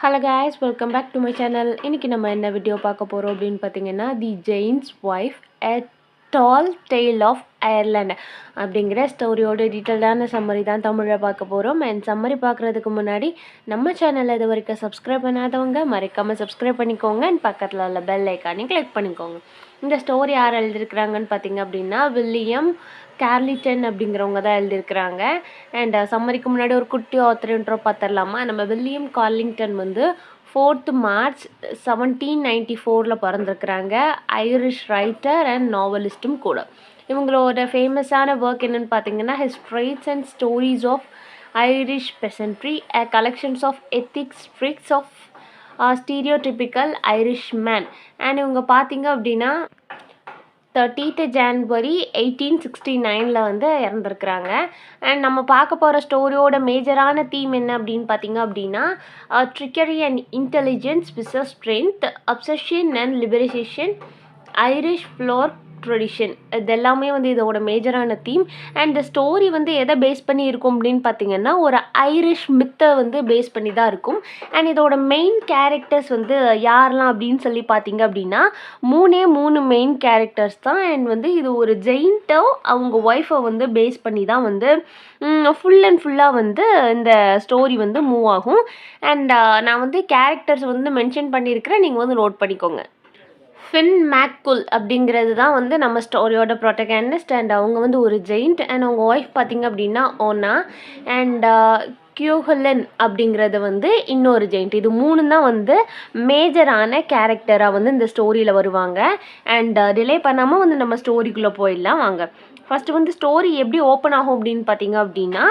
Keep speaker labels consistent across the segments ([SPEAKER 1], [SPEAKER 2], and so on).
[SPEAKER 1] Hello guys, welcome back to my channel. இன்றைக்கி நம்ம என்ன வீடியோ பார்க்க போகிறோம் அப்படின்னு பார்த்தீங்கன்னா, the giant's wife a tall tale of Ireland அப்படிங்கிற ஸ்டோரியோட டீட்டெயில்டான சம்மரி தான் தமிழில் பார்க்க போகிறோம். அண்ட் சம்மரி பார்க்குறதுக்கு முன்னாடி நம்ம சேனலில் இது வரைக்கும் சப்ஸ்கிரைப் பண்ணாதவங்க மறக்காமல் சப்ஸ்கிரைப் பண்ணிக்கோங்க. அண்ட் பக்கத்தில் உள்ள பெல் ஐக்கானையும் கிளிக் பண்ணிக்கோங்க. இந்த ஸ்டோரி யார் எழுதியிருக்கிறாங்கன்னு பார்த்தீங்க அப்படின்னா, வில்லியம் கேர்லிட்டன் அப்படிங்கிறவங்க தான் எழுதியிருக்கிறாங்க. அண்ட் சம்மரிக்கு முன்னாடி ஒரு குட்டி ஆத்தர் இன்ட்ரோ பார்த்துடலாமா. நம்ம வில்லியம் கார்லிங்டன் வந்து 4th March 1794 பிறந்திருக்கிறாங்க. ஐரிஷ் ரைட்டர் அண்ட் நாவலிஸ்ட்டும் கூட. இவங்களோட ஃபேமஸான ஒர்க் என்னென்னு பார்த்தீங்கன்னா, his traits and stories of Irish peasantry, collections of ethics tricks of stereotypical Irish man. And இவங்க பார்த்தீங்க அப்படின்னா 30th January 1869 வந்து இறந்துருக்குறாங்க. அண்ட் நம்ம பார்க்க போகிற ஸ்டோரியோட மேஜரான தீம் என்ன அப்படின்னு பார்த்தீங்க அப்படின்னா, trickery and intelligence versus strength, obsession and liberation, Irish floor tradition. இது எல்லாமே வந்து இதோட மேஜரான தீம். அண்ட் இந்த ஸ்டோரி வந்து எதை பேஸ் பண்ணி இருக்கும் அப்படின்னு பார்த்தீங்கன்னா, ஒரு ஐரிஷ் மித்தை வந்து பேஸ் பண்ணி தான் இருக்கும். அண்ட் இதோட மெயின் கேரக்டர்ஸ் வந்து யாரெல்லாம் அப்படின்னு சொல்லி பார்த்தீங்க அப்படின்னா, மூணு மெயின் கேரக்டர்ஸ் தான். அண்ட் வந்து இது ஒரு ஜெயின்ட்டோ அவங்க ஒய்ஃபை வந்து பேஸ் பண்ணி தான் வந்து ஃபுல் அண்ட் ஃபுல்லாக வந்து இந்த ஸ்டோரி வந்து மூவ் ஆகும். அண்ட் நான் வந்து கேரக்டர்ஸ் வந்து மென்ஷன் பண்ணியிருக்கிறேன், நீங்கள் வந்து நோட் பண்ணிக்கோங்க. ஃபின் மேக்குல் அப்படிங்கிறது தான் வந்து நம்ம ஸ்டோரியோட ப்ரோட்டகனிஸ்ட். அண்ட் அவங்க வந்து ஒரு ஜெயிண்ட். அண்ட் அவங்க ஒய்ஃப் பார்த்திங்க அப்படின்னா ஓனா. அண்ட் கியூஹலன் அப்படிங்கிறது வந்து இன்னொரு ஜெயிண்ட். இது மூணு தான் வந்து மேஜரான கேரக்டராக வந்து இந்த ஸ்டோரியில் வருவாங்க. அண்ட் டிலே பண்ணாமல் வந்து நம்ம ஸ்டோரிக்குள்ளே போயிடலாம் வாங்க. ஃபஸ்ட்டு வந்து ஸ்டோரி எப்படி ஓப்பன் ஆகும் அப்படின்னு பார்த்தீங்க அப்படின்னா,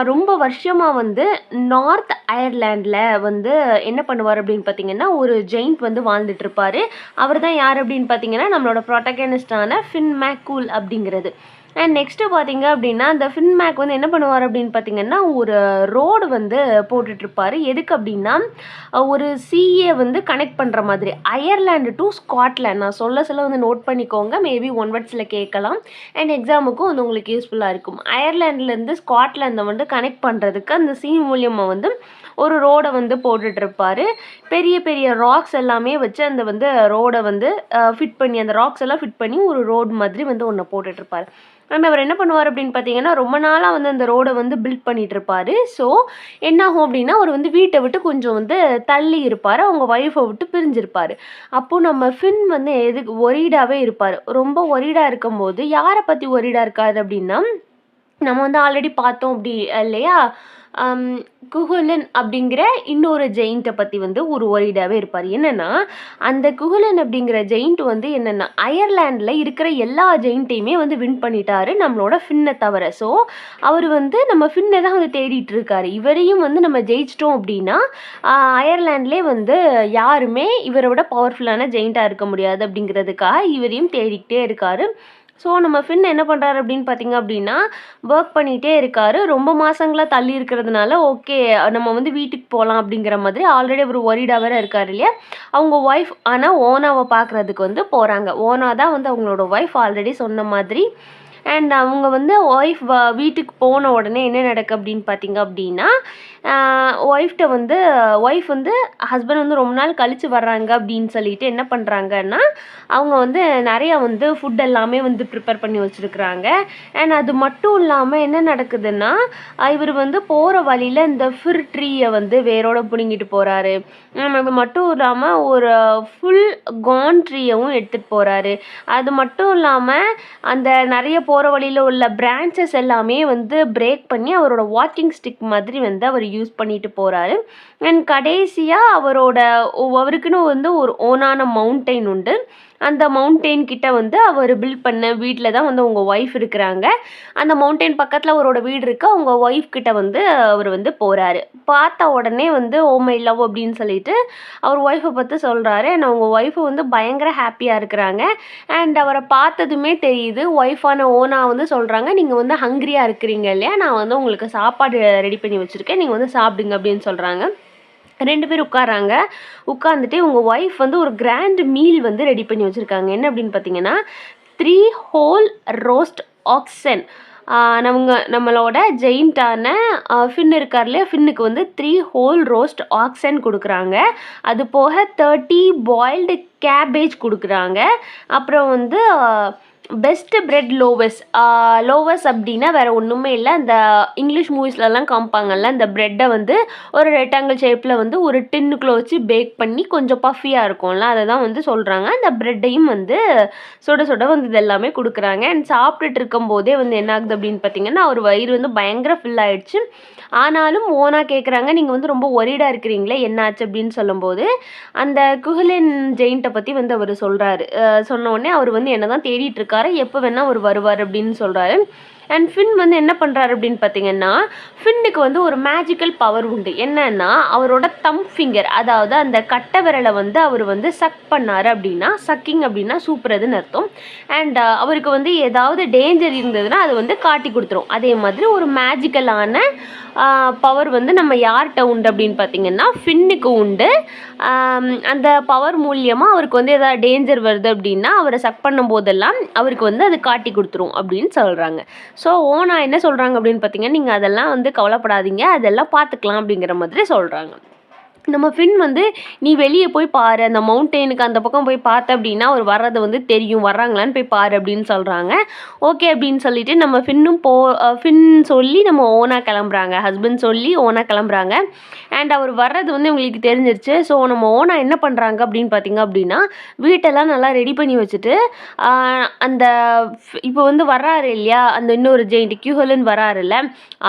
[SPEAKER 1] ரொம்ப வருஷமாக வந்து நார்த் அயர்லாண்டில் வந்து என்ன பண்ணுவார் அப்படின்னு பார்த்தீங்கன்னா, ஒரு ஜெயிண்ட் வந்து வாழ்ந்துட்டுருப்பார். அவர் தான் யார் அப்படின்னு பார்த்தீங்கன்னா, நம்மளோட ப்ரோட்டகனிஸ்டான ஃபின் மேக்கூல் அப்படிங்கிறது. அண்ட் நெக்ஸ்ட்டு பார்த்தீங்க அப்படின்னா, அந்த ஃபின் மேக் வந்து என்ன பண்ணுவார் அப்படின்னு பார்த்தீங்கன்னா, ஒரு ரோடு வந்து போட்டுட்ருப்பார். எதுக்கு அப்படின்னா, ஒரு சீயை வந்து கனெக்ட் பண்ணுற மாதிரி, அயர்லாண்டு டு ஸ்காட்லாண்ட். நான் சொல்ல வந்து நோட் பண்ணிக்கோங்க, மேபி ஒன் வேர்ட்ஸில் கேட்கலாம். அண்ட் எக்ஸாமுக்கும் வந்து உங்களுக்கு யூஸ்ஃபுல்லாக இருக்கும். அயர்லாண்ட்லேருந்து ஸ்காட்லாண்டை வந்து கனெக்ட் பண்ணுறதுக்கு அந்த சீ மூலியமாக வந்து ஒரு ரோடை வந்து போட்டுட்ருப்பார். பெரிய பெரிய ராக்ஸ் எல்லாமே வச்சு அந்த வந்து ரோடை வந்து ஃபிட் பண்ணி, அந்த ராக்ஸ் எல்லாம் ஃபிட் பண்ணி ஒரு ரோடு மாதிரி வந்து ஒன்று போட்டுட்ருப்பார். அண்ட் அவர் என்ன பண்ணுவார் அப்படின்னு பார்த்தீங்கன்னா, ரொம்ப நாளாக வந்து அந்த ரோடை வந்து பில்ட் பண்ணிகிட்ருப்பார். ஸோ என்னாகும் அப்படின்னா, அவர் வந்து வீட்டை விட்டு கொஞ்சம் வந்து தள்ளி இருப்பார். அவங்க ஒய்ஃபை விட்டு பிரிஞ்சிருப்பார். அப்போது நம்ம ஃபின் வந்து எதுக்கு ஒரீடாகவே இருப்பார். ரொம்ப ஒரீடாக இருக்கும்போது யாரை பற்றி ஒரீடாக இருக்காரு அப்படின்னா, நம்ம வந்து ஆல்ரெடி பார்த்தோம் அப்படி இல்லையா, குஹுலன் அப்படிங்கிற இன்னொரு ஜெயிண்ட்டை பற்றி வந்து ஒரு ஒரீடாகவே இருப்பார். என்னென்னா, அந்த குஹுலன் அப்படிங்கிற ஜெயிண்ட் வந்து என்னென்னா, அயர்லாண்டில் இருக்கிற எல்லா ஜெயிண்ட்டையுமே வந்து வின் பண்ணிட்டாரு நம்மளோட ஃபின்னை தவிர. ஸோ அவர் வந்து நம்ம ஃபின்னை தான் வந்து தேடிட்டு இருக்காரு. இவரையும் வந்து நம்ம ஜெயிச்சிட்டோம் அப்படின்னா அயர்லாண்ட்லேயே வந்து யாருமே இவரை விட பவர்ஃபுல்லான ஜெயிண்ட்டாக இருக்க முடியாது அப்படிங்கிறதுக்காக இவரையும் தேடிக்கிட்டே இருக்காரு. ஸோ நம்ம ஃபின் என்ன பண்ணுறாரு அப்படின்னு பார்த்தீங்க அப்படின்னா, ஒர்க் பண்ணிகிட்டே இருக்கார். ரொம்ப மாதங்களாக தள்ளி இருக்கிறதுனால ஓகே நம்ம வந்து வீட்டுக்கு போகலாம் அப்படிங்கிற மாதிரி ஆல்ரெடி அவர் ஒரீடாக வேறு இருக்கார் இல்லையா. அவங்க ஒய்ஃப் ஆனால் ஓனாவை பார்க்குறதுக்கு வந்து போகிறாங்க. ஓனா தான் வந்து அவங்களோட ஒய்ஃப் ஆல்ரெடி சொன்ன மாதிரி. அண்ட் அவங்க வந்து ஒய்ஃப் வீட்டுக்கு போன உடனே என்ன நடக்கு அப்படின்னு பார்த்தீங்க அப்படின்னா, ஒய்ஃப் வந்து ஹஸ்பண்ட் வந்து ரொம்ப நாள் கழித்து வர்றாங்க அப்படின்னு சொல்லிட்டு என்ன பண்ணுறாங்கன்னா, அவங்க வந்து நிறையா வந்து ஃபுட் எல்லாமே வந்து ப்ரிப்பேர் பண்ணி வச்சுருக்குறாங்க. அண்ட் அது மட்டும் இல்லாமல் என்ன நடக்குதுன்னா, இவர் வந்து போகிற வழியில் இந்த ஃபிர் ட்ரீயை வந்து வேரோட பிடுங்கிட்டு போகிறாரு. அது மட்டும் இல்லாமல் ஒரு ஃபுல் கான் ட்ரீயவும் எடுத்துகிட்டு போகிறாரு. அது மட்டும் இல்லாமல் அந்த நிறைய போகிற வழியில் உள்ள பிரான்ச்சஸ் எல்லாமே வந்து பிரேக் பண்ணி அவரோட வாக்கிங் ஸ்டிக் மாதிரி வந்து அவர் யூஸ் பண்ணிட்டு போகிறாரு. அண்ட் கடைசியாக அவருக்குன்னு வந்து ஒரு ஓனான மவுண்டெயின் உண்டு. அந்த மவுண்டெயின் கிட்ட வந்து அவர் பில்ட் பண்ண வீட்டில் தான் வந்து அவங்க ஒய்ஃப் இருக்கிறாங்க. அந்த மவுண்டெயின் பக்கத்தில் அவரோட வீடு இருக்குது. அவங்க ஒய்ஃப் கிட்ட வந்து அவர் வந்து போகிறாரு. பார்த்த உடனே வந்து ஓ மை லவ் அப்படின்னு சொல்லிட்டு அவர் ஒய்ஃபை பற்றி சொல்கிறாரு. அண்ட் அவங்க ஒய்ஃபை வந்து பயங்கர ஹாப்பியாக இருக்கிறாங்க. அண்ட் அவரை பார்த்ததுமே தெரியுது. ஒய்ஃபான ஓனா வந்து சொல்கிறாங்க, நீங்கள் வந்து ஹங்க்ரியாக இருக்கிறீங்க இல்லையா, நான் வந்து உங்களுக்கு சாப்பாடு ரெடி பண்ணி வச்சுருக்கேன், நீங்கள் வந்து சாப்பிடுங்க அப்படின்னு சொல்கிறாங்க. 2 பேர் உட்காராங்க. உட்காந்துட்டு உங்கள் ஒய்ஃப் வந்து ஒரு கிராண்ட் மீல் வந்து ரெடி பண்ணி வச்சுருக்காங்க. என்ன அப்படின்னு பார்த்தீங்கன்னா, 3 whole roast oxen, நம்மளோட ஜெயிண்ட்டான ஃபின் இருக்கார் இல்லையா, ஃபின்னுக்கு வந்து 3 ஹோல் ரோஸ்ட் ஆக்சன் கொடுக்குறாங்க. அது போக 30 பாயில்டு கேபேஜ் கொடுக்குறாங்க. அப்புறம் வந்து பெஸ்ட் பிரெட் லோவஸ் அப்படின்னா வேறு ஒன்றுமே இல்லை. அந்த இங்கிலீஷ் மூவிஸ்லலாம் காமிப்பாங்கல்ல, அந்த ப்ரெட்டை வந்து ஒரு ரெக்டாங்கிள் ஷேப்பில் வந்து ஒரு டின்னுக்குள்ளே வச்சு பேக் பண்ணி கொஞ்சம் பஃபியாக இருக்கும்ல, அதை தான் வந்து சொல்கிறாங்க. அந்த ப்ரெட்டையும் வந்து சுட சுட வந்து இது எல்லாமே கொடுக்குறாங்க. அண்ட் சாப்பிட்டுட்டு இருக்கும்போதே வந்து என்ன ஆகுது அப்படின்னு பார்த்தீங்கன்னா, அவர் வயிறு வந்து பயங்கர ஃபில் ஆகிடுச்சு. ஆனாலும் ஓனா கேட்குறாங்க, நீங்கள் வந்து ரொம்ப ஒரிடாக இருக்கிறீங்களே என்னாச்சு அப்படின்னு சொல்லும்போது அந்த குஹலின் ஜெயிண்ட்டை பற்றி வந்து அவர் சொல்கிறாரு. சொன்னோடனே அவர் வந்து என்ன தான் தேடிட்டு இருக்காரு, எப்போ வேணால் அவர் வருவார் அப்படின்னு சொல்கிறாரு. அண்ட் ஃபின் வந்து என்ன பண்ணுறாரு அப்படின்னு பார்த்தீங்கன்னா, ஃபின்னுக்கு வந்து ஒரு மேஜிக்கல் பவர் உண்டு. என்னன்னா, அவரோட தம் ஃபிங்கர், அதாவது அந்த கட்டை விரலை வந்து அவர் வந்து சக் பண்ணார் அப்படின்னா, சக்கிங் அப்படின்னா சூப்புறதுன்னு அர்த்தம். அண்ட் அவருக்கு வந்து ஏதாவது டேஞ்சர் இருந்ததுன்னா அது வந்து காட்டி கொடுத்துரும். அதே மாதிரி ஒரு மேஜிக்கலான பவர் வந்து நம்ம யார்கிட்ட உண்டு அப்படின்னு பார்த்தீங்கன்னா, ஃபின்னுக்கு உண்டு. அந்த பவர் மூலியமாக அவருக்கு வந்து எதாவது டேஞ்சர் வருது அப்படின்னா அவரை சக் பண்ணும் போதெல்லாம் அவருக்கு வந்து அது காட்டி கொடுத்துரும் அப்படின்னு சொல்கிறாங்க. ஸோ ஓனா என்ன சொல்கிறாங்க அப்படின்னு பார்த்தீங்கன்னா, நீங்கள் அதெல்லாம் வந்து கவலைப்படாதீங்க, அதெல்லாம் பார்த்துக்கலாம் அப்படிங்கிற மாதிரி சொல்கிறாங்க. நம்ம ஃபின் வந்து நீ வெளியே போய் பாரு, அந்த மவுண்டெயினுக்கு அந்த பக்கம் போய் பார்த்த அப்படின்னா அவர் வர்றது வந்து தெரியும், வர்றாங்களான்னு போய் பாரு அப்படின்னு சொல்கிறாங்க. ஓகே அப்படின்னு சொல்லிட்டு நம்ம ஃபின் சொல்லி நம்ம ஓனா கிளம்புறாங்க, ஹஸ்பண்ட் சொல்லி ஓனா கிளம்புறாங்க. அண்ட் அவர் வர்றது வந்து உங்களுக்கு தெரிஞ்சிருச்சு. ஸோ நம்ம ஓனா என்ன பண்ணுறாங்க அப்படின்னு பார்த்தீங்க அப்படின்னா, வீட்டெல்லாம் நல்லா ரெடி பண்ணி வச்சுட்டு அந்த இப்போ வந்து வர்றாரு இல்லையா, அந்த இன்னொரு ஜெயிண்ட் கியூஹலன் வராருல்ல,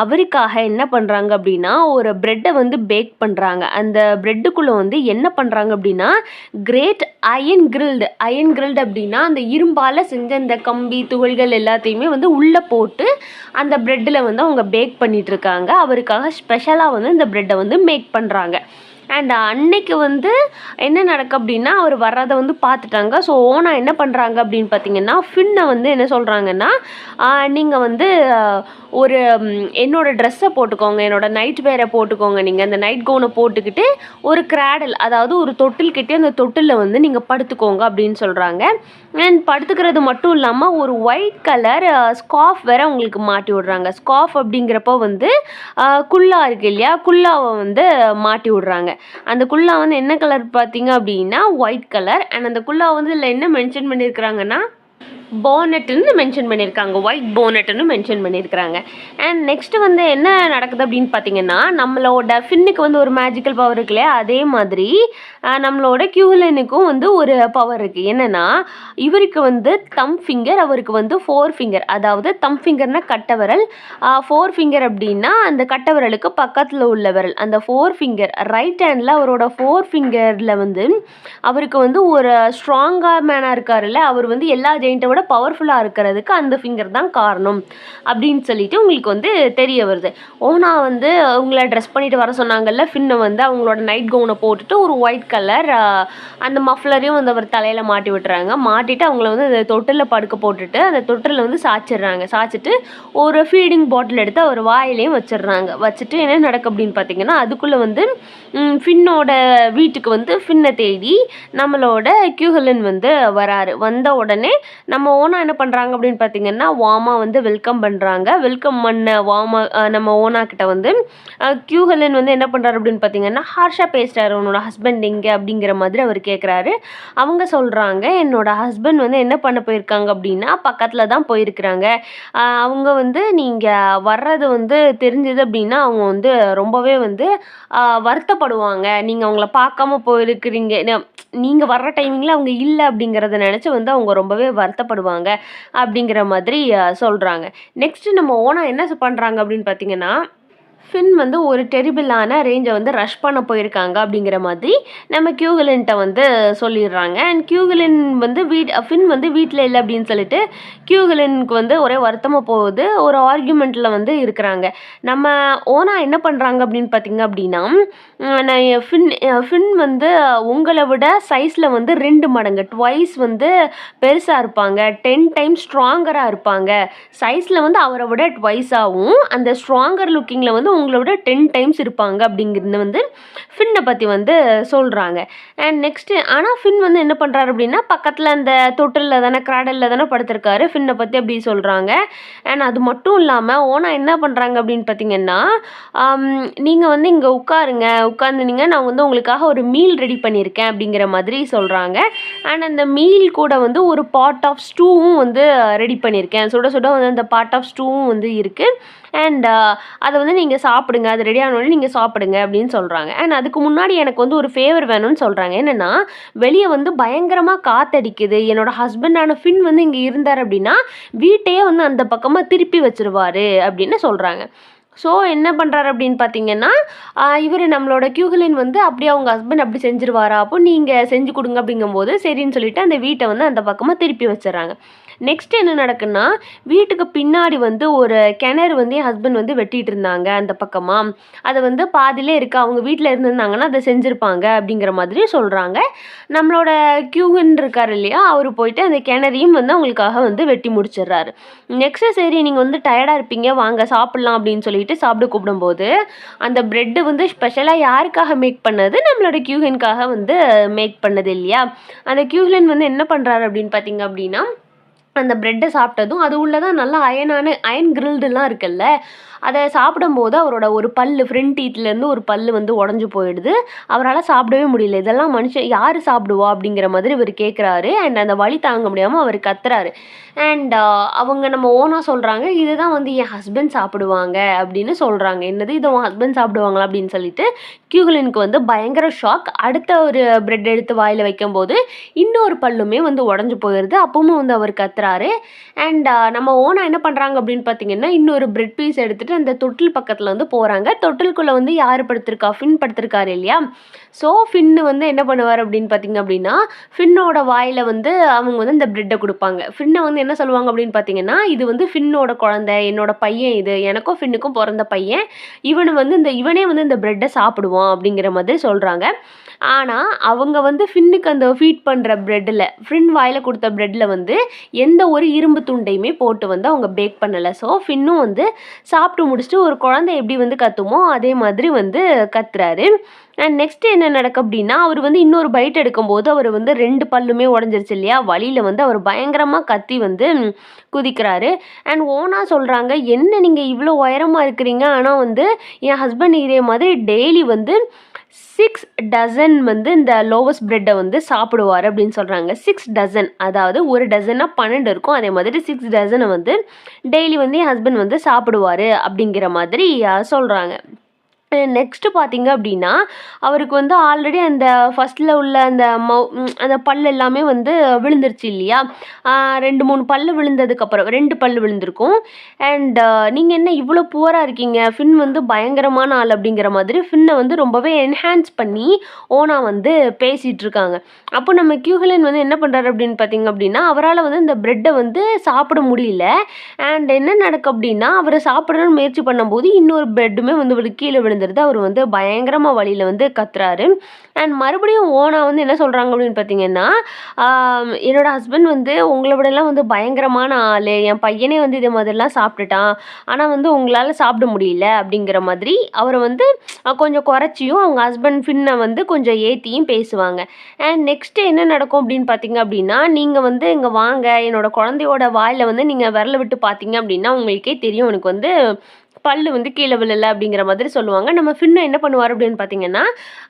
[SPEAKER 1] அவருக்காக என்ன பண்ணுறாங்க அப்படின்னா ஒரு ப்ரெட்டை வந்து பேக் பண்ணுறாங்க. அந்த ப்ரெட்டுக்குள்ளே வந்து என்ன பண்ணுறாங்க அப்படின்னா கிரேட் அயன் கிரில்டு அப்படின்னா அந்த இரும்பால் செஞ்ச அந்த கம்பி துகள்கள் எல்லாத்தையுமே வந்து உள்ளே போட்டு அந்த ப்ரெட்டில் வந்து அவங்க பேக் பண்ணிட்டு இருக்காங்க. அவருக்காக ஸ்பெஷலாக வந்து இந்த ப்ரெட்டை வந்து மேக் பண்ணுறாங்க. அண்ட் அன்னைக்கு வந்து என்ன நடக்கு அப்படின்னா அவர் வர்றதை வந்து பார்த்துட்டாங்க. ஸோ ஓனா என்ன பண்ணுறாங்க அப்படின்னு பார்த்தீங்கன்னா, ஃபின்னை வந்து என்ன சொல்கிறாங்கன்னா, நீங்கள் வந்து ஒரு என்னோடய ட்ரெஸ்ஸை போட்டுக்கோங்க, என்னோடய நைட் வேரை போட்டுக்கோங்க, நீங்கள் அந்த நைட் கவுனை போட்டுக்கிட்டு ஒரு கிராடல், அதாவது ஒரு தொட்டில் கிட்டே அந்த தொட்டிலில் வந்து நீங்கள் படுத்துக்கோங்க அப்படின்னு சொல்கிறாங்க. அண்ட் படுத்துக்கிறது மட்டும் இல்லாமல் ஒரு ஒயிட் கலர் ஸ்கார்ஃப் வேற உங்களுக்கு மாட்டி விடுறாங்க. ஸ்கார்ஃப் அப்படிங்கிறப்போ வந்து குல்லா இருக்கு இல்லையா, குல்லாவை வந்து மாட்டி விடுறாங்க. அந்த குல்லா வந்து என்ன கலர் பார்த்தீங்க அப்படின்னா ஒயிட் கலர். அண்ட் அந்த குல்லா வந்து இதில் என்ன மென்ஷன் பண்ணியிருக்கிறாங்கன்னா போனட்டுன்னு மென்ஷன் பண்ணியிருக்காங்க, ஒயிட் போனட்டுன்னு மென்ஷன் பண்ணியிருக்கிறாங்க. அண்ட் நெக்ஸ்ட்டு வந்து என்ன நடக்குது அப்படின்னு பார்த்தீங்கன்னா, நம்மளோட ஃபின்னுக்கு வந்து ஒரு மேஜிக்கல் பவர் இருக்கு இல்லையா, அதே மாதிரி நம்மளோட கியூஹலனுக்கும் வந்து ஒரு பவர் இருக்குது. என்னென்னா இவருக்கு வந்து தம் ஃபிங்கர், அவருக்கு வந்து 4 ஃபிங்கர். அதாவது தம் ஃபிங்கர்னால் கட்டை விரல், 4 ஃபிங்கர் அப்படின்னா அந்த கட்டை விரலுக்கு பக்கத்தில் உள்ள விரல். அந்த 4 ஃபிங்கர் ரைட் ஹேண்டில் அவரோட 4 ஃபிங்கரில் வந்து அவருக்கு வந்து ஒரு ஸ்ட்ராங்காக மேனாக இருக்காருல்ல, அவர் வந்து எல்லா ஜெயிண்ட்டை விட பவர்ஃபுல்லாக இருக்கிறதுக்கு அந்த ஃபிங்கர் தான் காரணம் அப்படின்னு சொல்லிட்டு உங்களுக்கு வந்து தெரிய வருது. ஓனா வந்து அவங்கள ட்ரெஸ் பண்ணிட்டு வர சொன்னாங்கல்ல, ஃபின்னை வந்து அவங்களோட நைட் கவுனை போட்டுட்டு ஒரு ஒயிட் கலர் அந்த மஃப்ளரையும் வந்து அவர் தலையில் மாட்டி விட்டுறாங்க. மாட்டிட்டு அவங்கள வந்து அந்த தொட்டிலில் படுக்க போட்டுட்டு அந்த தொட்டிலில் வந்து சாய்ச்சிட்டு ஒரு ஃபீடிங் பாட்டில் எடுத்து அவர் வாயிலையும் வச்சிடுறாங்க. வச்சுட்டு என்ன நடக்கு அப்படின்னு பார்த்தீங்கன்னா, அதுக்குள்ளே வந்து ஃபின்னோட வீட்டுக்கு வந்து ஃபின்னை தேடி நம்மளோட கியூஹலன் வந்து வராரு. வந்த உடனே நம்ம ஓனா என்ன பண்ணுறாங்க அப்படின்னு பார்த்தீங்கன்னா, வாமா வந்து வெல்கம் பண்ணுறாங்க. வெல்கம் பண்ண வாமா நம்ம ஓனா கிட்ட வந்து கியூஹலன் வந்து என்ன பண்ணுறாரு அப்படின்னு பார்த்தீங்கன்னா, ஹார்ஷாக பேசுகிறாரு, உன்னோட ஹஸ்பண்ட் எங்கே அப்படிங்கிற மாதிரி அவர் கேட்குறாரு. அவங்க சொல்கிறாங்க, என்னோட ஹஸ்பண்ட் வந்து என்ன பண்ண போயிருக்காங்க அப்படின்னா பக்கத்தில் தான் போயிருக்கிறாங்க. அவங்க வந்து நீங்கள் வர்றது வந்து தெரிஞ்சது அப்படின்னா அவங்க வந்து ரொம்பவே வந்து வருத்தப்படுவாங்க. நீங்கள் அவங்கள பார்க்காம போயிருக்கிறீங்க, நீங்கள் வர்ற டைமிங்கில் அவங்க இல்லை அப்படிங்கிறத நினச்சி வந்து அவங்க ரொம்பவே வருத்தப்படுவாங்க அப்படிங்கிற மாதிரி சொல்கிறாங்க. நெக்ஸ்ட்டு நம்ம ஓனா என்ன பண்ணுறாங்க அப்படின்னு பார்த்தீங்கன்னா, ஃபின் வந்து ஒரு டெரிபிளான ரேஞ்சை வந்து ரஷ் பண்ண போயிருக்காங்க அப்படிங்கிற மாதிரி நம்ம கியூஹலன்ட்ட வந்து சொல்லிடுறாங்க. அண்ட் கியூஹலன் வந்து ஃபின் வந்து வீட்டில் இல்லை அப்படின்னு சொல்லிட்டு கியூஹலனுக்கு வந்து ஒரே வருத்தமாக போகுது. ஒரு ஆர்கியூமெண்ட்டில் வந்து இருக்கிறாங்க. நம்ம ஓனா என்ன பண்ணுறாங்க அப்படின்னு பார்த்தீங்க அப்படின்னா, நான் ஃபின் வந்து உங்களை விட சைஸில் வந்து 2 மடங்கு ட்வைஸ் வந்து பெருசாக இருப்பாங்க, 10 டைம்ஸ் ஸ்ட்ராங்கராக இருப்பாங்க. சைஸில் வந்து அவரை விட ட்வைஸாகவும் அந்த ஸ்ட்ராங்கர் லுக்கிங்கில் வந்து உங்களை விட 10 டைம்ஸ் இருப்பாங்க அப்படிங்கிறது வந்து ஃபின்னை பற்றி வந்து சொல்கிறாங்க. அண்ட் நெக்ஸ்ட்டு ஆனால் ஃபின் வந்து என்ன பண்ணுறாரு அப்படின்னா பக்கத்தில் அந்த தொட்டிலில் தானே கிராடலில் தானே படுத்திருக்காரு. ஃபின்னை பற்றி அப்படி சொல்கிறாங்க. அண்ட் அது மட்டும் இல்லாமல் ஓனா என்ன பண்ணுறாங்க அப்படின்னு பார்த்தீங்கன்னா, நீங்கள் வந்து இங்கே உட்காந்துனீங்க, நான் வந்து உங்களுக்காக ஒரு மீல் ரெடி பண்ணியிருக்கேன் அப்படிங்கிற மாதிரி சொல்கிறாங்க. அண்ட் அந்த மீல் கூட வந்து ஒரு பாட் ஆஃப் ஸ்டூவும் வந்து ரெடி பண்ணியிருக்கேன். சுட சுட வந்து அந்த பாட் ஆஃப் ஸ்டூவும் வந்து இருக்குது. அண்ட் அதை வந்து நீங்கள் சாப்பிடுங்க, அது ரெடி ஆனோடனே நீங்கள் சாப்பிடுங்க அப்படின்னு சொல்கிறாங்க. அண்ட் அதுக்கு முன்னாடி எனக்கு வந்து ஒரு ஃபேவர் வேணும்னு சொல்கிறாங்க. என்னென்னா, வெளியே வந்து பயங்கரமாக காற்றடிக்குது. என்னோட ஹஸ்பண்டான ஃபின் வந்து இங்கே இருந்தார் அப்படின்னா வீட்டையே வந்து அந்த பக்கமாக திருப்பி வச்சிருவாரு அப்படின்னு சொல்கிறாங்க. ஸோ என்ன பண்ணுறாரு அப்படின்னு பார்த்தீங்கன்னா, இவர் நம்மளோட கியூஹலின் வந்து அப்படியே அவங்க ஹஸ்பண்ட் அப்படி செஞ்சுருவாரா, அப்போ நீங்கள் செஞ்சு கொடுங்க அப்படிங்கும்போது சரின்னு சொல்லிட்டு அந்த வீட்டை வந்து அந்த பக்கமாக திருப்பி வச்சிடறாங்க. நெக்ஸ்ட் என்ன நடக்குன்னா, வீட்டுக்கு பின்னாடி வந்து ஒரு கிணறு வந்து என் ஹஸ்பண்ட் வந்து வெட்டிட்டு இருந்தாங்க அந்த பக்கமாக. அதை வந்து பாதியிலே இருக்கு, அவங்க வீட்டில் இருந்திருந்தாங்கன்னா அதை செஞ்சுருப்பாங்க அப்படிங்கிற மாதிரி சொல்கிறாங்க. நம்மளோட கியூஹன் இருக்கார் இல்லையா, அவர் போயிட்டு அந்த கிணறையும் வந்து அவங்களுக்காக வந்து வெட்டி முடிச்சிடுறாரு. நெக்ஸ்ட்டு சரி நீங்கள் வந்து டயர்டாக இருப்பீங்க, வாங்க சாப்பிட்லாம் அப்படின்னு சொல்லிட்டு சாப்பிட கூப்பிடும்போது அந்த ப்ரெட்டு வந்து ஸ்பெஷலாக யாருக்காக மேக் பண்ணது, நம்மளோட கியூஹனுக்காக வந்து மேக் பண்ணது இல்லையா. அந்த கியூஹன் வந்து என்ன பண்ணுறாரு அப்படின்னு பார்த்தீங்க அப்படின்னா, அந்த ப்ரெட்டை சாப்பிட்டதும் அது உள்ளே தான் நல்லா அயன் கிரில்டுலாம் இருக்குல்ல, அதை சாப்பிடும்போது அவரோட ஒரு பல்லு ஃப்ரண்ட் டீத்லேருந்து ஒரு பல்லு வந்து உடஞ்சி போயிடுது. அவரால் சாப்பிடவே முடியல. இதெல்லாம் மனுஷன் யார் சாப்பிடுவா அப்படிங்கிற மாதிரி இவர் கேட்குறாரு. அண்ட் அந்த வலி தாங்க முடியாமல் அவர் கத்துறாரு. அண்ட் அவங்க நம்ம ஓனாக சொல்கிறாங்க, இதுதான் வந்து என் ஹஸ்பண்ட் சாப்பிடுவாங்க அப்படின்னு சொல்கிறாங்க. என்னது இதை உன் ஹஸ்பண்ட் சாப்பிடுவாங்களா அப்படின்னு சொல்லிட்டு கியூஹலினுக்கு வந்து பயங்கர ஷாக். அடுத்த ஒரு ப்ரெட் எடுத்து வாயில் வைக்கும்போது இன்னொரு பல்லுமே வந்து உடஞ்சி போயிடுது. அப்பவும் வந்து அவர் கத்துறாரு. அண்ட் நம்ம ஓனா என்ன பண்ணுறாங்க அப்படின்னு பார்த்தீங்கன்னா, இன்னொரு ப்ரெட் பீஸ் எடுத்துகிட்டு அந்த தொட்டில் பக்கத்தில் வந்து போகிறாங்க. தொட்டிலுக்குள்ளே வந்து யார் படுத்திருக்கா, ஃபின் படுத்திருக்காரு இல்லையா. ஸோ ஃபின்னு வந்து என்ன பண்ணுவார் அப்படின்னு பார்த்தீங்க அப்படின்னா, ஃபின்னோட வாயில் வந்து அவங்க வந்து இந்த ப்ரெட்டை கொடுப்பாங்க. ஃபின்னை வந்து என்ன சொல்லுவாங்க அப்படின்னு பார்த்தீங்கன்னா, இது வந்து ஃபின்னோட குழந்தை, என்னோட பையன், இது எனக்கும் ஃபின்னுக்கும் பிறந்த பையன், இவனே வந்து இந்த ப்ரெட்டை சாப்பிடுவான் அப்படிங்கிற மாதிரி சொல்கிறாங்க. ஆனால் அவங்க வந்து ஃபின்னுக்கு அந்த ஃபீட் பண்ணுற ப்ரெட்டில், ஃபின் வாயில் கொடுத்த ப்ரெட்டில் வந்து எந்த ஒரு இரும்பு துண்டையுமே போட்டு வந்து அவங்க பேக் பண்ணலை. ஸோ ஃபின்னும் வந்து சாப்பிட்டு முடிச்சுட்டு ஒரு குழந்தை எப்படி வந்து கத்துமோ அதே மாதிரி வந்து கத்துறாரு. அண்ட் நெக்ஸ்ட் என்ன நடக்கும் அப்படின்னா, அவர் வந்து இன்னொரு பைட் எடுக்கும்போது அவர் வந்து 2 பல்லுமே உடஞ்சிருச்சு இல்லையா. வலியில் வந்து அவர் பயங்கரமாக கத்தி வந்து குதிக்கிறாரு. அண்ட் ஓனா சொல்கிறாங்க, என்ன நீங்கள் இவ்வளோ உயரமாக இருக்கிறீங்க, ஆனால் வந்து என் ஹஸ்பண்ட் இதே மாதிரி டெய்லி வந்து 6 டசன் வந்து இந்த லோவஸ்ட் ப்ரெட்டை வந்து சாப்பிடுவார் அப்படின்னு சொல்கிறாங்க. 6 டசன், அதாவது ஒரு டசன்னா 12 இருக்கும். அதே மாதிரி 6 டசனை வந்து டெய்லி வந்து என் ஹஸ்பண்ட் வந்து சாப்பிடுவார் அப்படிங்கிற மாதிரி சொல்கிறாங்க. நெக்ஸ்ட்டு பார்த்தீங்க அப்படின்னா, அவருக்கு வந்து ஆல்ரெடி அந்த ஃபஸ்ட்டில் உள்ள அந்த பல் எல்லாமே வந்து விழுந்துருச்சு இல்லையா. 2, 3 பல்லு விழுந்ததுக்கப்புறம் 2 பல்லு விழுந்திருக்கும். அண்ட் நீங்கள் என்ன இவ்வளோ புவராக இருக்கீங்க, ஃபின் வந்து பயங்கரமான ஆள் அப்படிங்கிற மாதிரி ஃபின்னை வந்து ரொம்பவே என்ஹான்ஸ் பண்ணி ஓனா வந்து பேசிகிட்டு இருக்காங்க. அப்போ நம்ம கியூஹலின் வந்து என்ன பண்ணுறாரு அப்படின்னு பார்த்தீங்க அப்படின்னா, அவரால் வந்து இந்த ப்ரெட்டை வந்து சாப்பிட முடியல. அண்ட் என்ன நடக்கும் அப்படின்னா, அவர் சாப்பிடணும்னு முயற்சி பண்ணும்போது இன்னொரு ப்ரெட்டுமே வந்து கீழே விழுந்துருது. அவர் வந்து பயங்கரமாக வலியில் வந்து கத்துறாரு. அண்ட் மறுபடியும் ஓனா வந்து என்ன சொல்கிறாங்க அப்படின்னு பார்த்தீங்கன்னா, என்னோட ஹஸ்பண்ட் வந்து உங்களை விடலாம் வந்து பயங்கரமான ஆள், என் பையனே வந்து இதே மாதிரிலாம் சாப்பிட்டுட்டான், ஆனால் வந்து உங்களால் சாப்பிட முடியல அப்படிங்கிற மாதிரி அவரை வந்து கொஞ்சம் குறைச்சியும் அவங்க ஹஸ்பண்ட் ஃபின்னை வந்து கொஞ்சம் ஏற்றியும் பேசுவாங்க. அண்ட் நெக்ஸ்ட்டு என்ன நடக்கும் அப்படின்னு பார்த்தீங்க அப்படின்னா, நீங்கள் வந்து இங்கே வாங்க, என்னோட குழந்தையோட வாயில் வந்து நீங்கள் விரல விட்டு பார்த்தீங்க அப்படின்னா உங்களுக்கே தெரியும் எனக்கு வந்து பல்லு வந்து கீழே விழலை அப்படிங்கிற மாதிரி சொல்லுவாங்க. நம்ம ஃபின்னை என்ன பண்ணுவார் அப்படின்னு பார்த்தீங்கன்னா,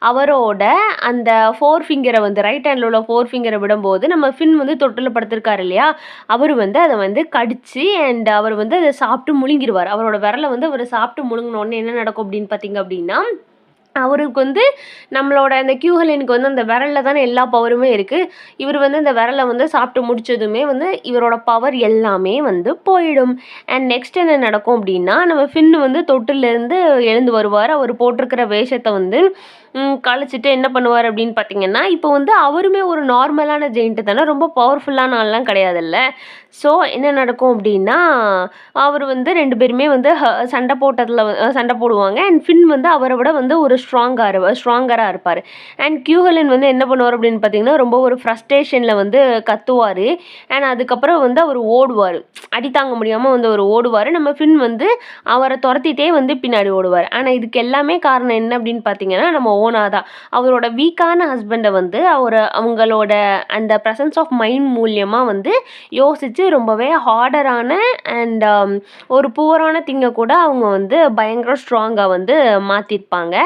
[SPEAKER 1] அவரோட அந்த 4 ஃபிங்கரை வந்து ரைட் ஹேண்டில் உள்ள 4 ஃபிங்கரை விடும்போது நம்ம ஃபின் வந்து தொட்டில் படுத்திருக்காரு இல்லையா, அவர் வந்து அதை வந்து கடிச்சு அண்ட் அவர் வந்து அதை சாப்பிட்டு முழுங்கிடுவார். அவரோட விரலை வந்து அவர் சாப்பிட்டு முழுங்கினோடனே என்ன நடக்கும் அப்படின்னு பார்த்தீங்க அப்படின்னா, அவருக்கு வந்து நம்மளோட அந்த கியூஹலினுக்கு வந்து அந்த விரலில் தானே எல்லா பவருமே இருக்குது. இவர் வந்து அந்த விரலை வந்து சாப்பிட்டு முடிச்சதுமே வந்து இவரோட பவர் எல்லாமே வந்து போயிடும். அண்ட் நெக்ஸ்ட் என்ன நடக்கும் அப்படின்னா, நம்ம ஃபின்னு வந்து தொட்டிலேருந்து எழுந்து வருவார். அவர் போட்டிருக்கிற வேஷத்தை வந்து கழிச்சிட்டு என்ன பண்ணுவார் அப்படின்னு பார்த்தீங்கன்னா, இப்போ வந்து அவருமே ஒரு நார்மலான ஜெயிண்ட்டு தானே, ரொம்ப பவர்ஃபுல்லான ஆள்லாம் கிடையாதுல்ல. ஸோ என்ன நடக்கும் அப்படின்னா, அவர் வந்து 2 பேருமே வந்து சண்டை போடுவாங்க. அண்ட் ஃபின் வந்து அவரை விட வந்து ஒரு ஸ்ட்ராங்கராக இருப்பார். அண்ட் கியூஹலின் வந்து என்ன பண்ணுவார் அப்படின்னு பார்த்தீங்கன்னா, ரொம்ப ஒரு ஃப்ரஸ்ட்ரேஷனில் வந்து கத்துவார். அண்ட் அதுக்கப்புறம் வந்து அவர் ஓடுவார். அடி தாங்க முடியாமல் வந்து அவர் ஓடுவார். நம்ம ஃபின் வந்து அவரை துரத்திட்டே வந்து பின்னாடி ஓடுவார். ஆனால் இதுக்கு எல்லாமே காரணம் என்ன அப்படின்னு பார்த்தீங்கன்னா, நம்ம ஓனாக தான் அவரோட வீக்கான ஹஸ்பண்டை வந்து அவங்களோட அந்த ப்ரெசன்ஸ் ஆஃப் மைண்ட் மூலியமாக வந்து யோசித்து ரொம்பவே ஹார்டரான அண்ட் ஒரு புவரான திங்கை கூட அவங்க வந்து பயங்கர ஸ்ட்ராங்காக வந்து மாற்றிருப்பாங்க.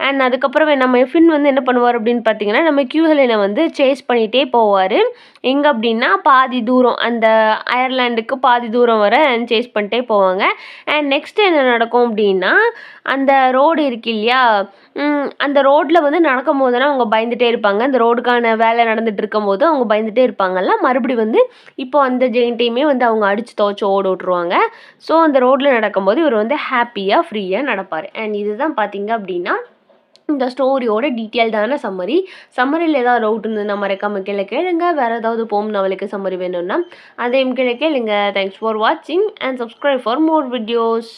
[SPEAKER 1] அண்ட் அதுக்கப்புறம் நம்ம ஃபின் வந்து என்ன பண்ணுவார் அப்படின்னு பார்த்தீங்கன்னா, நம்ம கியூஹெலனை வந்து சேஸ் பண்ணிகிட்டே போவார். எங்கே அப்படின்னா பாதி தூரம் அந்த அயர்லாண்டுக்கு பாதி தூரம் வர சேஸ் பண்ணிட்டே போவாங்க. அண்ட் நெக்ஸ்ட் என்ன நடக்கும் அப்படின்னா, அந்த ரோடு இருக்கு இல்லையா, அந்த ரோட்டில் வந்து நடக்கும் போதெல்லாம் அவங்க பயந்துகிட்டே இருப்பாங்க. அந்த ரோடுக்கான வேலை நடந்துகிட்டு இருக்கும் போது அவங்க பயந்துகிட்டே இருப்பாங்கல்ல, மறுபடி வந்து இப்போ அந்த ஜெயின்ட்டையுமே வந்து அவங்க அடித்து துவச்சி ஓட விட்ருவாங்க. ஸோ அந்த ரோட்டில் நடக்கும்போது இவர் வந்து ஹாப்பியாக ஃப்ரீயாக நடப்பார். அண்ட் இதுதான் பார்த்தீங்க அப்படின்னா இந்த ஸ்டோரியோட டீட்டெயில்டான சம்மரியில் ஏதாவது டவுட் இருந்ததுன்னா மறக்காம கீழே கேளுங்க. வேறு ஏதாவது போம் நாவலுக்கு சம்மரி வேணும்னா அதையும் கீழே கேளுங்க. தேங்க்ஸ் ஃபார் வாட்சிங் and subscribe for more videos.